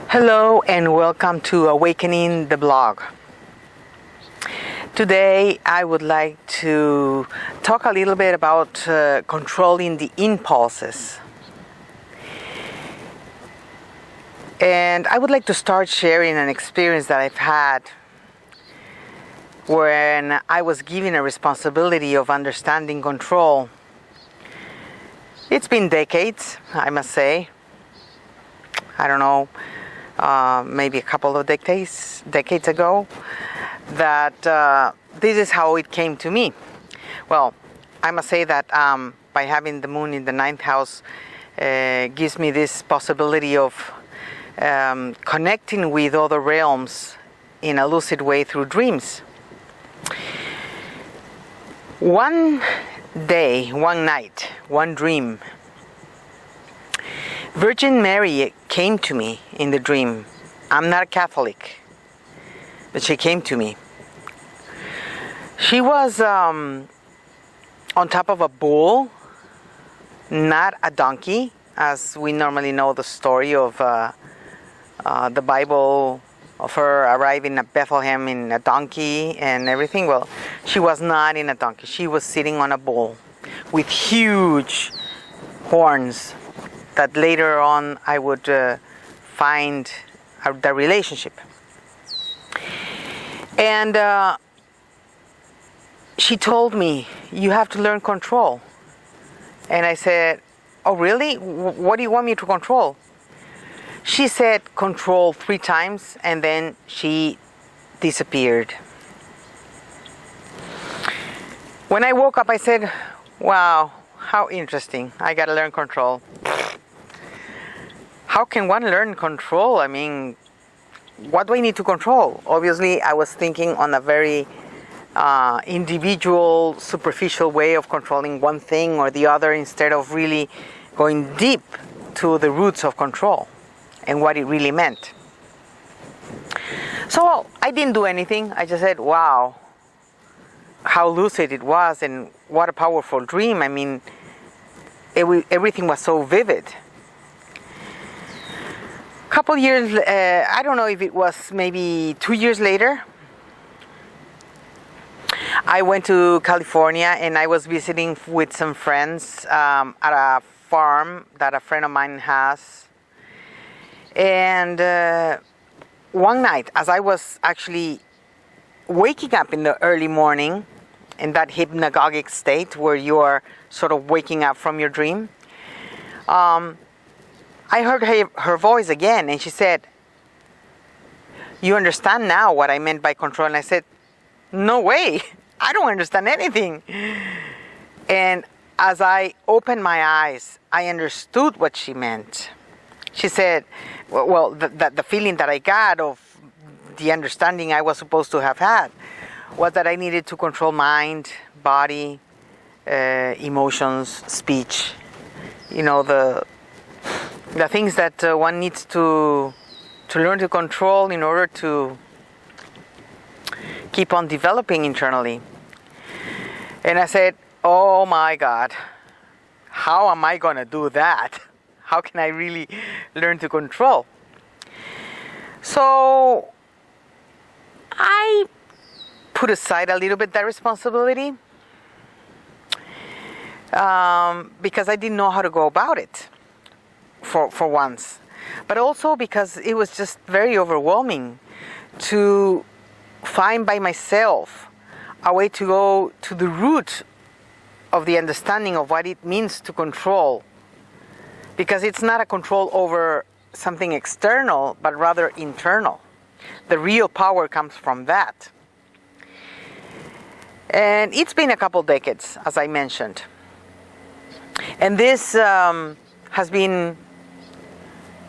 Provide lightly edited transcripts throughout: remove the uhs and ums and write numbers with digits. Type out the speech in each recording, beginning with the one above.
Hello and welcome to Awakening the Blog. Today I would like to talk a little bit about controlling the impulses. And I would like to start sharing an experience that I've had when I was given a responsibility of understanding control. It's been decades, I must say. I don't know. Maybe a couple of decades ago, that this is how it came to me. Well, I must say that by having the moon in the ninth house gives me this possibility of connecting with other realms in a lucid way through dreams. One day, one night, one dream, Virgin Mary came to me in the dream. I'm not a Catholic, but she came to me. She was on top of a bull, not a donkey, as we normally know the story of the Bible of her arriving at Bethlehem in a donkey and everything. Well, she was not in a donkey. She was sitting on a bull with huge horns that later on I would find the relationship. And she told me, you have to learn control. And I said, oh really? What do you want me to control? She said control 3 times and then she disappeared. When I woke up I said, wow, how interesting. I gotta learn control. How can one learn control? I mean, what do I need to control? Obviously, I was thinking on a very individual, superficial way of controlling one thing or the other instead of really going deep to the roots of control and what it really meant. So I didn't do anything. I just said, wow, how lucid it was and what a powerful dream. I mean, everything was so vivid. Couple years, I don't know if it was maybe 2 years later, I went to California and I was visiting with some friends at a farm that a friend of mine has. And one night, as I was actually waking up in the early morning, in that hypnagogic state where you are sort of waking up from your dream, I heard her voice again, and she said, you understand now what I meant by control? And I said, no way, I don't understand anything. And as I opened my eyes, I understood what she meant. She said, well, the feeling that I got of the understanding I was supposed to have had was that I needed to control mind, body, emotions, speech, you know, the things that one needs to learn to control in order to keep on developing internally. And I said, oh my God, how am I going to do that? How can I really learn to control? So I put aside a little bit that responsibility because I didn't know how to go about it. For once, but also because it was just very overwhelming to find by myself a way to go to the root of the understanding of what it means to control, because it's not a control over something external but rather internal. The real power comes from that. And it's been a couple decades, as I mentioned, and this has been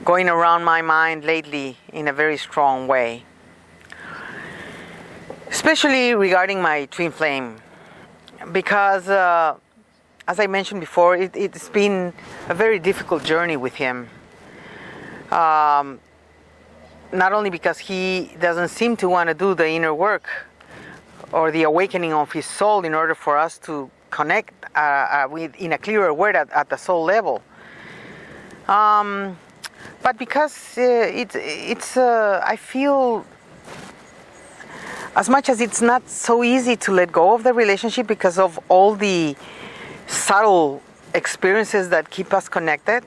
going around my mind lately in a very strong way, especially regarding my twin flame, because as I mentioned before, it's been a very difficult journey with him. Not only because he doesn't seem to want to do the inner work or the awakening of his soul in order for us to connect in a clearer way at the soul level, but because I feel, as much as it's not so easy to let go of the relationship because of all the subtle experiences that keep us connected,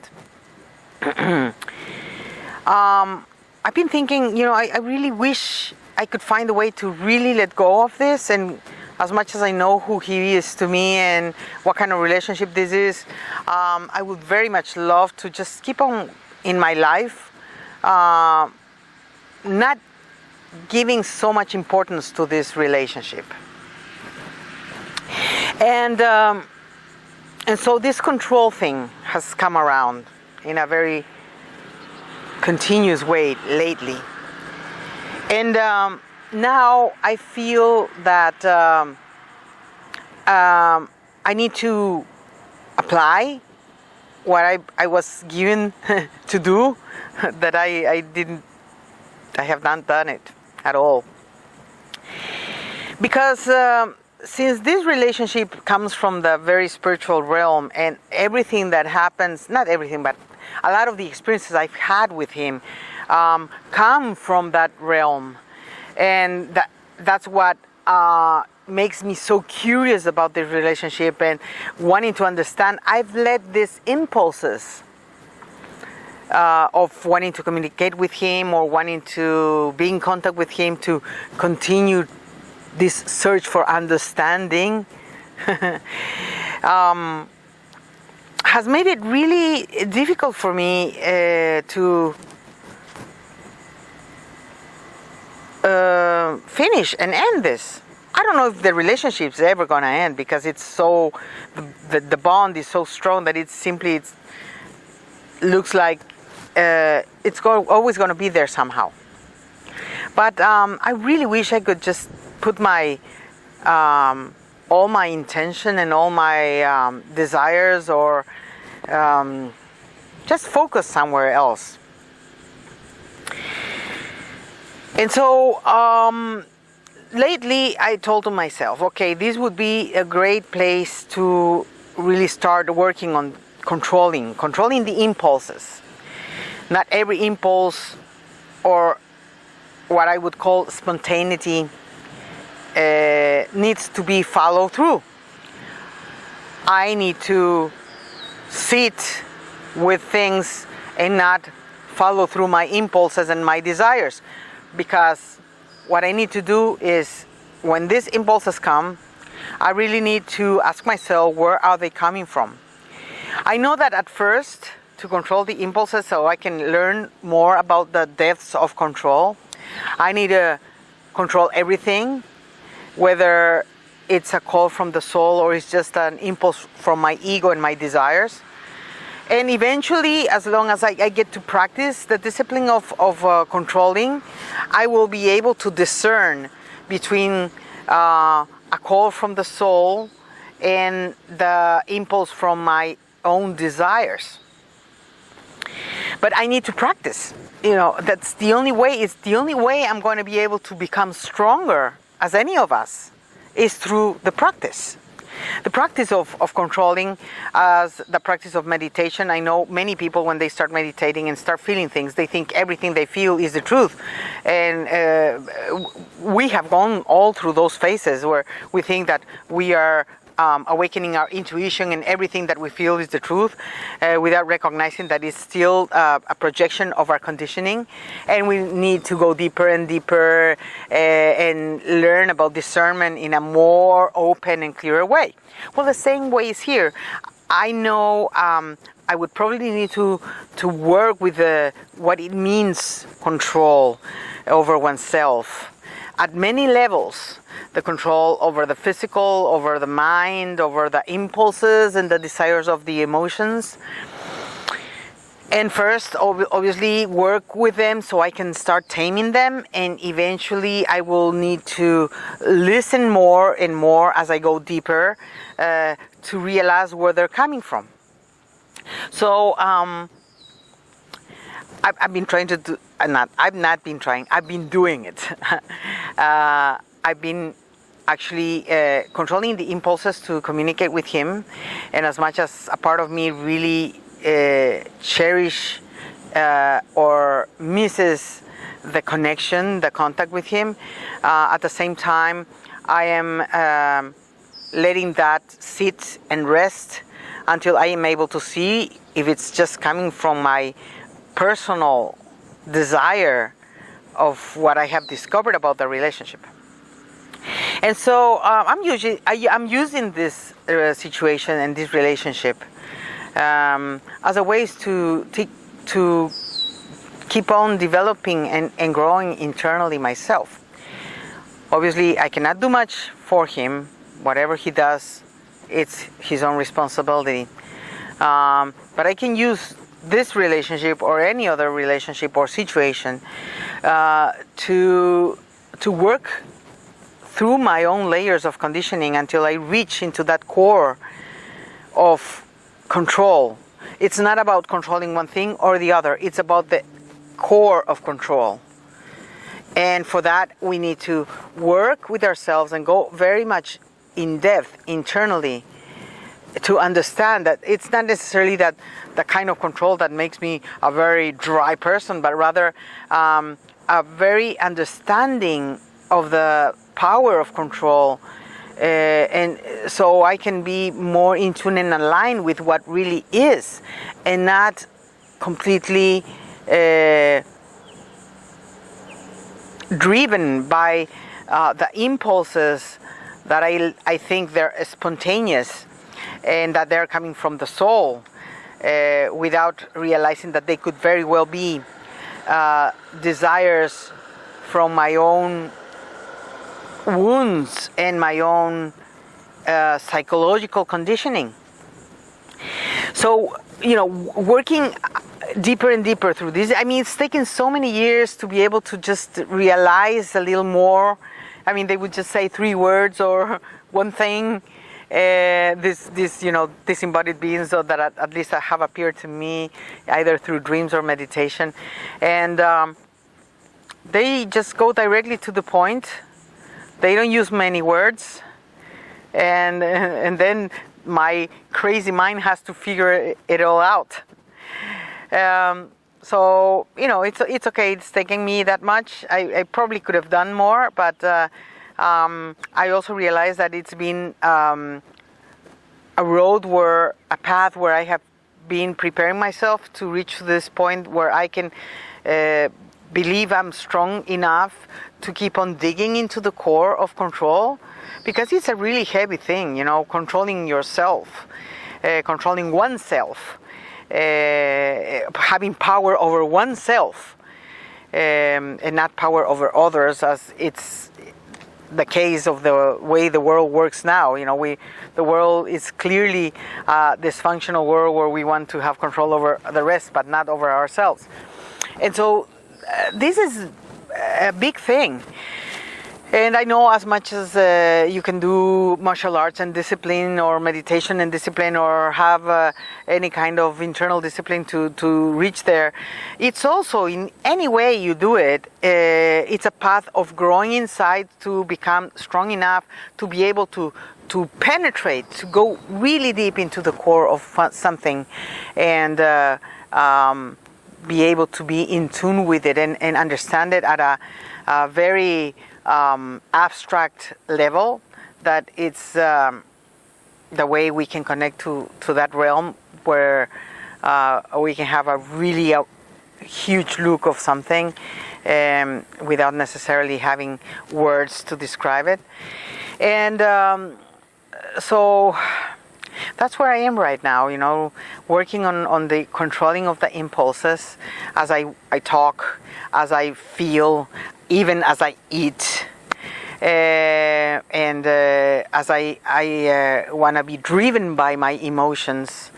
I've been thinking, I really wish I could find a way to really let go of this. And as much as I know who he is to me and what kind of relationship this is, I would very much love to just keep on in my life, not giving so much importance to this relationship. And so this control thing has come around in a very continuous way lately. And now I feel that I need to apply what I was given to do, that I have not done it at all. Because since this relationship comes from the very spiritual realm, and everything that happens, not everything, but a lot of the experiences I've had with him come from that realm. And that's what makes me so curious about this relationship and wanting to understand. I've let these impulses of wanting to communicate with him or wanting to be in contact with him to continue this search for understanding has made it really difficult for me to finish and end this. I don't know if the relationship's ever gonna end, because it's so, the bond is so strong that it looks like it's always gonna be there somehow. But I really wish I could just put my all my intention and all my desires, or just focus somewhere else. And so lately I told myself, okay, this would be a great place to really start working on controlling the impulses. Not every impulse, or what I would call spontaneity, needs to be followed through. I need to sit with things and not follow through my impulses and my desires. Because what I need to do is, when these impulses come, I really need to ask myself, where are they coming from? I know that at first, to control the impulses so I can learn more about the depths of control, I need to control everything, whether it's a call from the soul or it's just an impulse from my ego and my desires. And eventually, as long as I get to practice the discipline of controlling, I will be able to discern between a call from the soul and the impulse from my own desires. But I need to practice. That's the only way. It's the only way I'm going to be able to become stronger, as any of us, is through the practice. The practice of controlling, as the practice of meditation. I know many people, when they start meditating and start feeling things, they think everything they feel is the truth. And we have gone all through those phases where we think that we are awakening our intuition and everything that we feel is the truth, without recognizing that it's still a projection of our conditioning. And we need to go deeper and deeper and learn about discernment in a more open and clearer way. Well, the same way is here. I know I would probably need to work with what it means, control over oneself at many levels. The control over the physical, over the mind, over the impulses and the desires of the emotions. And first, obviously, work with them so I can start taming them. And eventually, I will need to listen more and more as I go deeper to realize where they're coming from. So, I've been trying to do, I've not been trying, I've been doing it. I've been actually controlling the impulses to communicate with him. And as much as a part of me really cherish or misses the connection, the contact with him. At the same time, I am letting that sit and rest until I am able to see if it's just coming from my personal desire of what I have discovered about the relationship. And so I'm using this situation and this relationship as a ways to keep on developing and growing internally myself. Obviously, I cannot do much for him. Whatever he does, it's his own responsibility. But I can use this relationship or any other relationship or situation to work through my own layers of conditioning until I reach into that core of control. It's not about controlling one thing or the other. It's about the core of control. And for that, we need to work with ourselves and go very much in depth internally to understand that it's not necessarily that the kind of control that makes me a very dry person, but rather a very understanding of the power of control, and so I can be more in tune and aligned with what really is, and not completely driven by the impulses that I think they're spontaneous and that they're coming from the soul, without realizing that they could very well be desires from my own wounds and my own psychological conditioning. So, working deeper and deeper through this, it's taken so many years to be able to just realize a little more. They would just say 3 words or one thing. These disembodied beings, so that at least have appeared to me either through dreams or meditation, and they just go directly to the point. They don't use many words, and then my crazy mind has to figure it all out. So it's okay. It's taking me that much. I probably could have done more, but I also realized that it's been a path where I have been preparing myself to reach this point where I can believe I'm strong enough to keep on digging into the core of control, because it's a really heavy thing, controlling yourself, controlling oneself, having power over oneself, and not power over others, as it's the case of the way the world works now. The world is clearly a dysfunctional world where we want to have control over the rest, but not over ourselves. And so this is a big thing. And I know as much as you can do martial arts and discipline, or meditation and discipline, or have any kind of internal discipline to reach there, it's also, in any way you do it, it's a path of growing inside to become strong enough to be able to penetrate, to go really deep into the core of something, and be able to be in tune with it and understand it at a very abstract level, that it's the way we can connect to that realm where we can have a really huge look of something without necessarily having words to describe it. And so that's where I am right now, working on the controlling of the impulses as I talk, as I feel, even as I eat, and as I want to be driven by my emotions.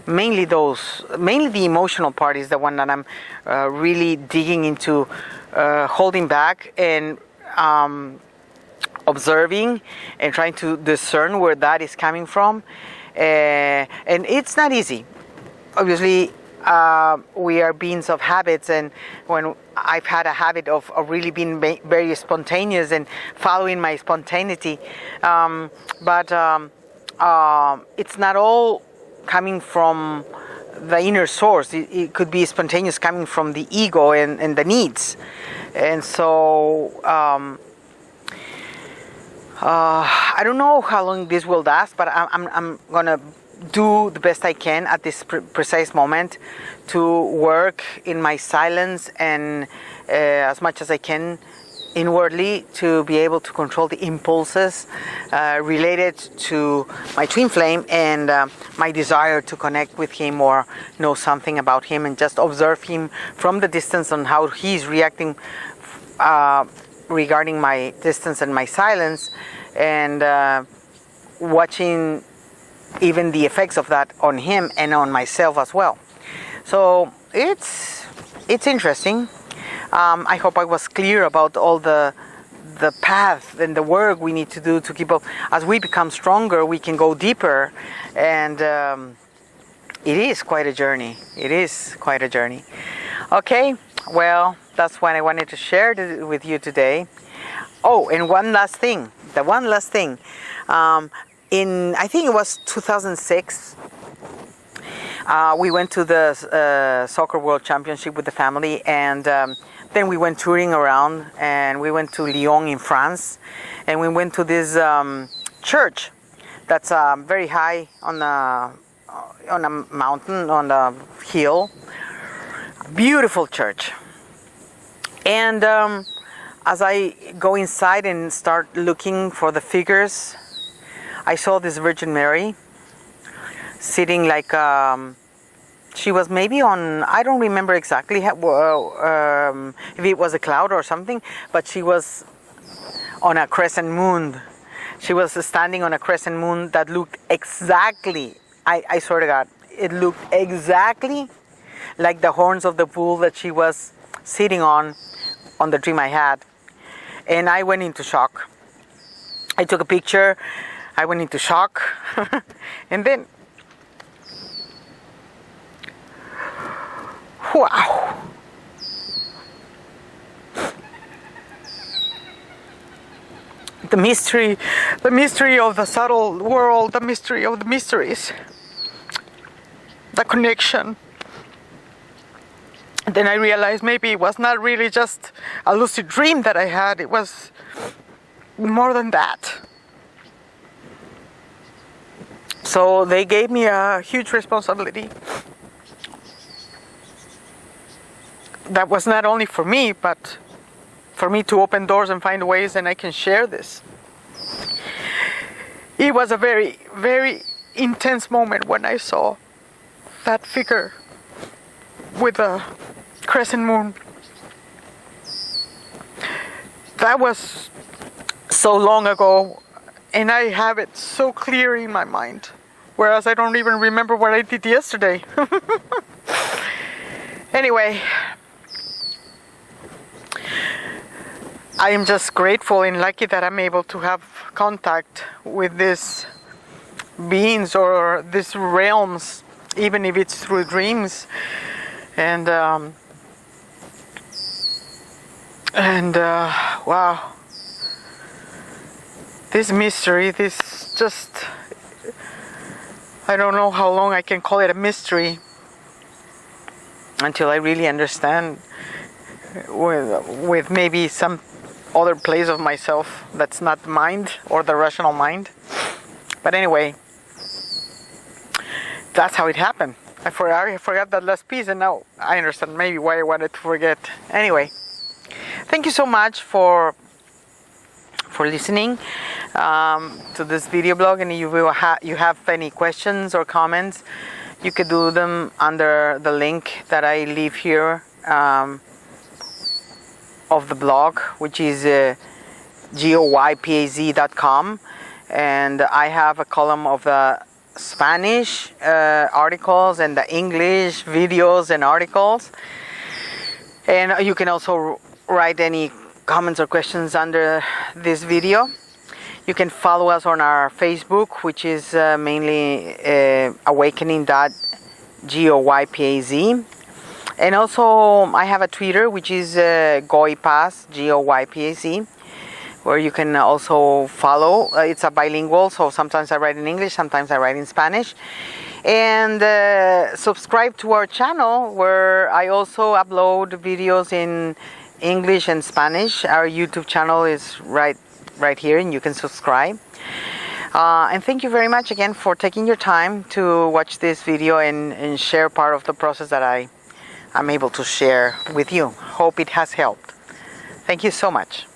Mainly the emotional part is the one that I'm really digging into, holding back and observing and trying to discern where that is coming from. And it's not easy. Obviously, we are beings of habits, and when I've had a habit of really being very spontaneous and following my spontaneity, but it's not all coming from the inner source. It could be spontaneous, coming from the ego and the needs. And so I don't know how long this will last, but I'm gonna do the best I can at this precise moment to work in my silence and as much as I can inwardly to be able to control the impulses related to my twin flame and my desire to connect with him or know something about him, and just observe him from the distance on how he's reacting regarding my distance and my silence, and watching even the effects of that on him and on myself as well. So it's interesting. I hope I was clear about all the path and the work we need to do to keep up. As we become stronger, we can go deeper, and it is quite a journey. It is quite a journey. Okay, well, that's what I wanted to share with you today. Oh, and one last thing. I think it was 2006. We went to the Soccer World Championship with the family, and then we went touring around, and we went to Lyon in France, and we went to this church that's very high on a mountain, on a hill. Beautiful church. And as I go inside and start looking for the figures, I saw this Virgin Mary sitting like she was maybe on, I don't remember exactly if it was a cloud or something, but she was on a crescent moon. She was standing on a crescent moon that looked exactly, I swear to God, it looked exactly like the horns of the bull that she was sitting on the dream I had. And I went into shock. I took a picture, I went into shock, and then, wow. The mystery of the subtle world, the mystery of the mysteries, the connection. And then I realized maybe it was not really just a lucid dream that I had, it was more than that. So they gave me a huge responsibility. That was not only for me, but for me to open doors and find ways and I can share this. It was a very, very intense moment when I saw that figure with a crescent moon. That was so long ago, and I have it so clear in my mind, whereas I don't even remember what I did yesterday. Anyway, I am just grateful and lucky that I'm able to have contact with these beings or these realms, even if it's through dreams. And wow, this mystery, this just, I don't know how long I can call it a mystery until I really understand with maybe some other place of myself that's not the mind or the rational mind. But anyway, that's how it happened. I forgot that last piece, and now I understand maybe why I wanted to forget. Anyway, thank you so much for listening to this video blog. And if you have any questions or comments, you could do them under the link that I leave here of the blog, which is goypaz.com, and I have a column of the Spanish articles and the English videos and articles, and you can also write any comments or questions under this video. You can follow us on our Facebook, which is mainly awakening.goypaz. And also I have a Twitter, which is goypaz, goypaz, where you can also follow. It's a bilingual, so sometimes I write in English, sometimes I write in Spanish. And subscribe to our channel, where I also upload videos in English and Spanish. Our YouTube channel is right here, and you can subscribe. And thank you very much again for taking your time to watch this video and share part of the process that I'm able to share with you. Hope it has helped. Thank you so much.